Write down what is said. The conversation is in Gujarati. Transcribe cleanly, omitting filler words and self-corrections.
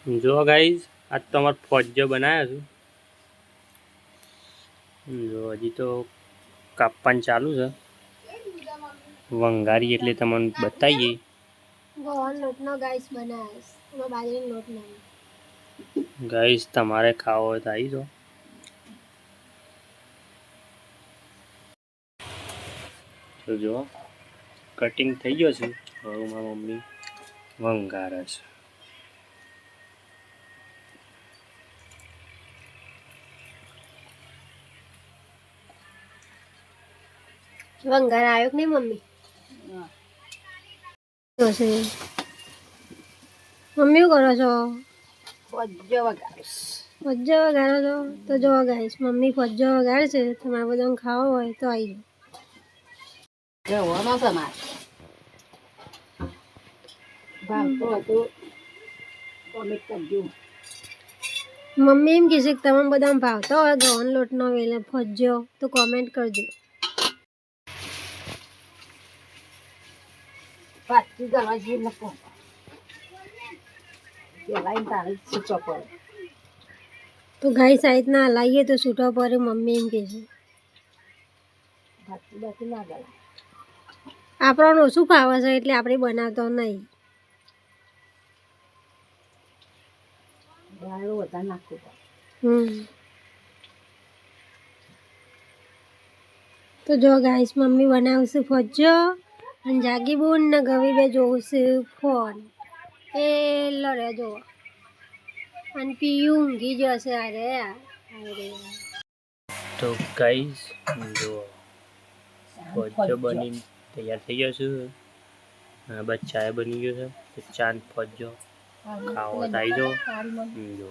જો ગાઈઝ आज तो અમાર ફોજ્જો બનાવ્યો છું જો હજી તો કાપવાનું ચાલુ છે વંગારી એટલે તમને બતાવીએ ગોળ લોટનો ગાઈસ બનાવ્યો છે બાજરીનો લોટ નહીં ગાઈઝ તમારે ખાવો હોય તો આવી જાઓ તો જો કટિંગ થઈ ગયો છે હવે મારી મમ્મી વંગારે છે વંગાર આવ્યો કે નહીં મમ્મી મમ્મી શું કરો છો ફોજ્જો વગાડો છો તો જો ગાઈસ મમ્મી ફોજ્જો વગાડે છે તમારે બધાને ખાવો હોય તો આવી જાઓ મમ્મી એમ કહેશે કે તમે બધા ભાવતો હોય ગૌન લોટનો વેલે ફોજ્જો તો કોમેન્ટ કરજો તો ગાઈ સાઈડ ના હલાવીએ તો છૂટો પડે મમ્મી એમ કહે છે આપણને ઓછું ફાવે છે એટલે આપણે બનાવતો નહીં તો જો ગાઈસ મમ્મી બનાવશે ફોજ્જો અને જાગી બોન ને ગવી બે જોશે ફોન એ લડે જો અને પીયું ઊંઘી જશે અરે તો ગાઈઝ જો ફોજ્જો બની તૈયાર થઈ ગયો છું અને બસ ચાય બની ગયો છે તો ચાન ફોજ્જો ખાવો તો આવી જાઓ જો